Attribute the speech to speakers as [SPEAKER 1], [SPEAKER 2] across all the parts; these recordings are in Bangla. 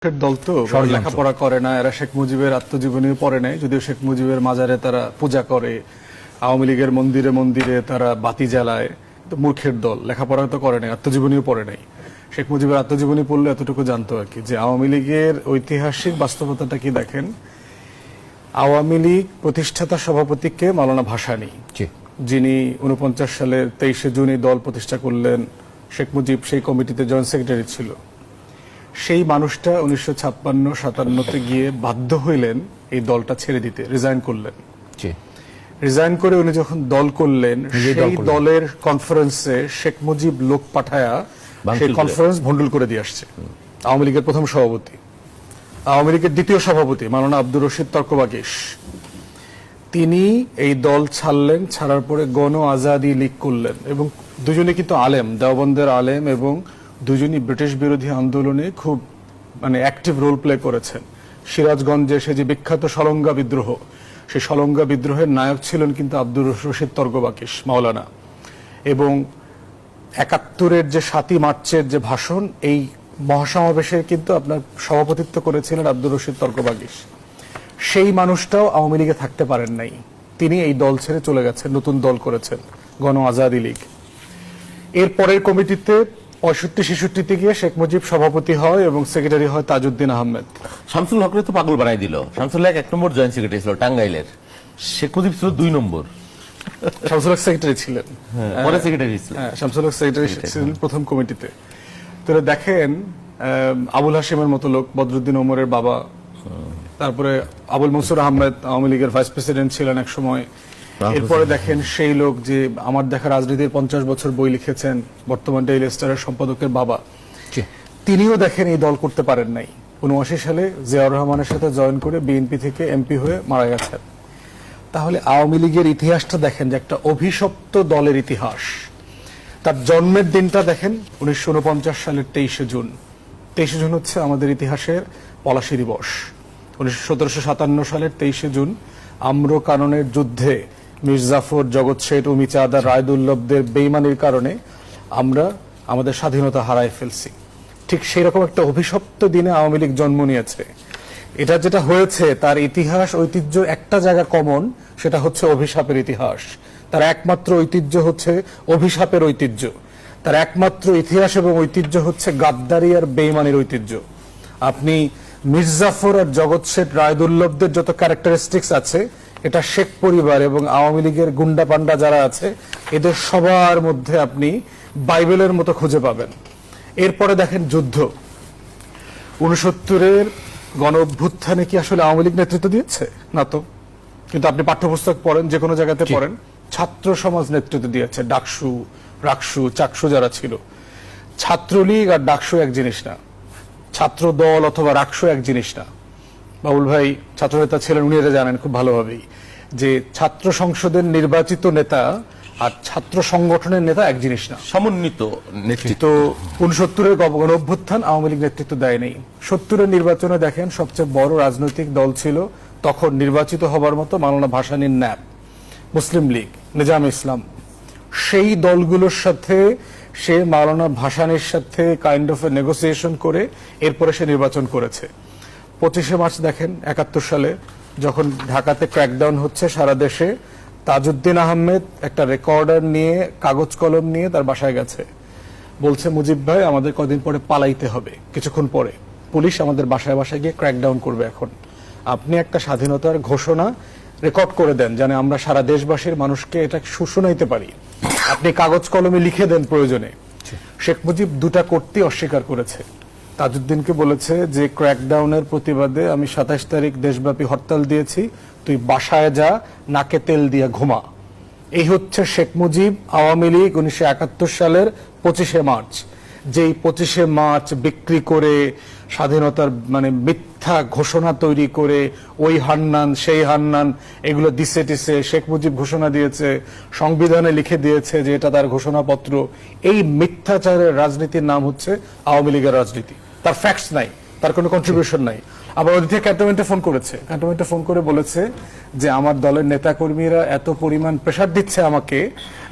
[SPEAKER 1] দল তো লেখাপড়া করে না, এরা শেখ মুজিবের আত্মজীবনীও পড়ে নাই, যদিও শেখ মুজিবের মাজারে তারা পূজা করে, আওয়ামী লীগের মন্দিরে মন্দিরে তারা বাতি জ্বালায়। তো মূর্খের দল, লেখাপড়া তো করে নাই, আত্মজীবনীও পড়ে নাই। শেখ মুজিবের আত্মজীবনী পড়লে এতটুকু জানতো আর কি, যে আওয়ামী লীগের ঐতিহাসিক বাস্তবতাটা কি দেখেন। আওয়ামী লীগ প্রতিষ্ঠাতা সভাপতি কে? মাওলানা ভাসানী, যিনি 49 সালের 23শে জুন দল প্রতিষ্ঠা করলেন। শেখ মুজিব সেই কমিটিতে জয়েন্ট সেক্রেটারি ছিল। সেই মানুষটা 1956-57 গিয়ে বাধ্য হইলেন এই দলটা ছেড়ে দিতে, রিজাইন করলেন। রিজাইন করে উনি যখন দল করলেন, সেই দলের কনফারেন্সে শেখ মুজিব লোক পাঠায়া সেই কনফারেন্স ভন্ডুল করে দিয়ে আসছে। আওয়ামী লীগের প্রথম সভাপতি, আওয়ামী লীগের দ্বিতীয় সভাপতি মাওলানা আব্দুর রশিদ তর্কবাগীশ, তিনি এই দল ছাড়লেন। ছাড়ার পরে গণ আজাদি লীগ করলেন, এবং দুজনে কিন্তু আলেম, দেওবন্দের আলেম, এবং দুজনই ব্রিটিশ বিরোধী আন্দোলনে খুব অ্যাক্টিভ রোল প্লে করেছেন। সিরাজগঞ্জে সে যে বিখ্যাত সলঙ্গা বিদ্রোহ, সেই সলঙ্গা বিদ্রোহের নায়ক ছিলেন কিন্তু আব্দুর রশিদ তর্কবাগীশ মাওলানা। এবং 71-এর যে 7ই মার্চের যে ভাষণ, এই মহাসমাবেশে কিন্তু আপনার সভাপতিত্ব করেছিলেন আব্দুর রশিদ তর্কবাগীশ। সেই মানুষটাও আওয়ামী লীগে থাকতে পারেন নাই, তিনি এই দল ছেড়ে চলে গেছেন, নতুন দল করেছেন গণ আজাদি লীগ। এর পরের কমিটিতে 65-66 গিয়ে শেখ মুজিব সভাপতি হয় এবং সেক্রেটারি হয় তাজউদ্দিন আহমেদ।
[SPEAKER 2] শামসুল হকরে তো পাগল বানাই দিল। শামসুল হক 1 নম্বর জয়েন্ট সেক্রেটারি ছিল টাঙ্গাইলের, শেখ মুজিব ছিল 2 নম্বর।
[SPEAKER 1] শামসুল হক সেক্রেটারি ছিলেন,
[SPEAKER 2] পরে সেক্রেটারি ছিলেন।
[SPEAKER 1] শামসুল হক সেক্রেটারি ছিলেন প্রথম কমিটিতে। তো দেখেন, আবুল হাশিমের মতো লোক, বদরুদ্দিন ওমরের বাবা, তারপরে আবুল মনসুর আহমেদ আওয়ামী লীগের ভাইস প্রেসিডেন্ট ছিলেন এক সময়। এরপরে দেখেন সেই লোক যে আমার দেখা রাজনীতির 50 বছর বই লিখেছেন, বর্তমান ডেইলি স্টারের সম্পাদকের বাবা, তিনিও দেখেন এই দল করতে পারেন নাই। 79 সালে জিয়াউর রহমানের সাথে জয়েন করে বিএনপি থেকে এমপি হয়ে মারা গেছেন। তাহলে আওয়ামী লীগের ইতিহাসটা দেখেন, যে একটা অভিশপ্ত দলের ইতিহাস। তার জন্মের দিনটা দেখেন 1949 সালের 23শে জুন। 23শে জুন হচ্ছে আমাদের ইতিহাসের পলাশী দিবস। 1757 সালের 23শে জুন আম্র কাননের যুদ্ধে মির্জাফর, জগৎ শেঠ, উমি চাঁদা, রায়দুল্লভদের বেইমানির কারণে আমরা আমাদের স্বাধীনতা হারায় ফেলছি। ঠিক সেই রকম একটা অভিশপ্ত দিনে আওয়ামী লীগ জন্ম নিয়েছে। এটা যেটা হয়েছে, তার ইতিহাস ঐতিহ্য একটা জায়গা কমন, সেটা হচ্ছে অভিশাপের ইতিহাস। তার একমাত্র ঐতিহ্য হচ্ছে অভিশাপের ঐতিহ্য। তার একমাত্র ইতিহাস এবং ঐতিহ্য হচ্ছে গাদ্দারি আর বেইমানির ঐতিহ্য। আপনি মির্জাফর আর জগৎ শেঠ, রায়দুল্লভদের যত ক্যারেক্টারিস্টিক্স আছে, এটা শেখ পরিবার এবং আওয়ামী লীগের গুন্ডা পান্ডা যারা আছে, এদের সবার মধ্যে আপনি বাইবেলের মতো খুঁজে পাবেন। এরপরে দেখেন যুদ্ধ। 69-এর গণ অভ্যুত্থানে কি আসলে আওয়ামী লীগ নেতৃত্ব দিয়েছে? না তো। কিন্তু আপনি পাঠ্যপুস্তক পড়েন, যে কোনো জায়গাতে পড়েন, ছাত্র সমাজ নেতৃত্ব দিয়েছে। ডাকসু, রাকসু, চাকসু যারা ছিল। ছাত্রলীগ আর ডাকসু এক জিনিস না, ছাত্র দল অথবা রাকসু এক জিনিস না। বাবুল ভাই ছাত্র নেতা ছিলেন, উনি এটা জানেন খুব ভালোভাবেই, যে ছাত্র সংসদের নির্বাচিত নেতা আর ছাত্র সংগঠনের নেতা এক জিনিস না,
[SPEAKER 2] সমন্বিত নেতৃত্ব।
[SPEAKER 1] 69-এর গণ অভ্যুত্থান আওয়ামী লীগ নেতৃত্ব দেয়নি। 70-এর নির্বাচনে দেখেন সবচেয়ে বড় রাজনৈতিক দল ছিল তখন নির্বাচিত হবার মতো মাওলানা ভাসানীর ন্যাপ, মুসলিম লীগ, নিজাম ইসলাম। সেই দলগুলোর সাথে সে মাওলানা ভাসানীর সাথে কাইন্ড অফ এ নেগোসিয়েশন করে এরপরে সে নির্বাচন করেছে। 25শে মার্চ দেখেন 71 সালে যখন ঢাকাতে ক্র্যাকডাউন হচ্ছে সারা দেশে, তাজউদ্দিন আহমেদ একটা রেকর্ডার নিয়ে, কাগজ কলম নিয়ে তার বাসায় গেছে। বলছে, মুজিব ভাই আমাদের কদিন পরে পালাইতে হবে, কিছুক্ষণ পরে পুলিশ আমাদের বাসায় বাসায় গিয়ে ক্র্যাকডাউন করবে। এখন আপনি একটা স্বাধীনতার ঘোষণা রেকর্ড করে দেন, যেন আমরা সারা দেশবাসীর মানুষকে এটা শুনাইতে পারি। আপনি কাগজ কলমে লিখে দেন প্রয়োজনে। শেখ মুজিব দুটা করতে অস্বীকার করেছে। তাজউদ্দিনকে বলেছে যে ক্র্যাকডাউনের প্রতিবাদে আমি 27 তারিখ দেশব্যাপী হরতাল দিয়েছি, তুই বাসায় যা, নাকে তেল দিয়ে ঘুমা। এই হচ্ছে শেখ মুজিব, আওয়ামী লীগ 1971 সালের 25শে মার্চ। যেই 25শে মার্চ বিক্রি করে, স্বাধীনতার মিথ্যা ঘোষণা তৈরি করে, ওই হান্নান সেই হান্নান এগুলো দিছে টিসে শেখ মুজিব ঘোষণা দিয়েছে, সংবিধানে লিখে দিয়েছে যে এটা তার ঘোষণাপত্র। এই মিথ্যাচারের রাজনীতির নাম হচ্ছে আওয়ামী লীগের রাজনীতি। তার ফ্যাক্টস নাই, তার কোনো কন্ট্রিবিউশন নাই। আবার ওদিকে ক্যান্টনমেন্টে ফোন করেছে, ক্যান্টনমেন্টে ফোন করে বলেছে যে আমার দলের নেতাকর্মীরা এত পরিমাণ প্রেশার দিচ্ছে আমাকে,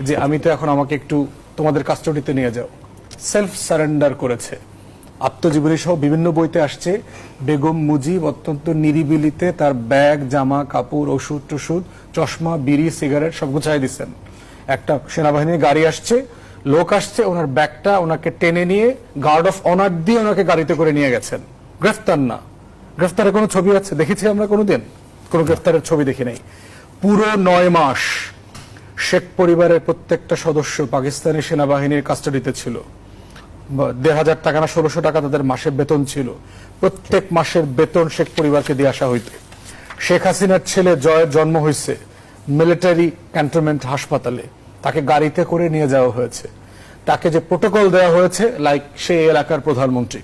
[SPEAKER 1] যে আমি তো এখন আমাকে একটু তোমাদের কাস্টডিতে নিয়ে যাও। সেলফ সারেন্ডার করেছে। আত্মজীবনী সহ বিভিন্ন বইতে আসছে বেগম মুজিব অত্যন্ত নিরিবিলিতে তার ব্যাগ, জামা কাপড়, ওষুধ টষুধ, চশমা, বিড়ি, সিগারেট সব গুছাই দিচ্ছেন। একটা সেনাবাহিনীর গাড়ি আসছে, লোক আসছে, ওনার ব্যাগটা ওনাকে টেনে নিয়ে গার্ড অফ অনার দিয়ে ওনাকে গাড়িতে করে নিয়ে গেছেন। গ্রেফতার না। গ্রেফতারের কোনো ছবি আছে দেখেছি আমরা কোনোদিন? কোনো গ্রেফতারের ছবি দেখি নাই। পুরো 9 মাস শেখ পরিবারের প্রত্যেকটা সদস্য পাকিস্তানি সেনাবাহিনীর কাস্টাডিতে ছিল। 1,500 টাকা না 1,600 টাকা তাদের মাসে বেতন ছিল। প্রত্যেক মাসের বেতন শেখ পরিবারকে দিয়ে আসা হইত। শেখ হাসিনার ছেলে জয়ের জন্ম হয়েছে মিলিটারি ক্যান্টনমেন্ট হাসপাতালে, তাকে গাড়িতে করে নিয়ে যাওয়া হয়েছে। তাকে যে প্রোটোকল দেওয়া হয়েছে লাইক সেই এলাকার প্রধানমন্ত্রী।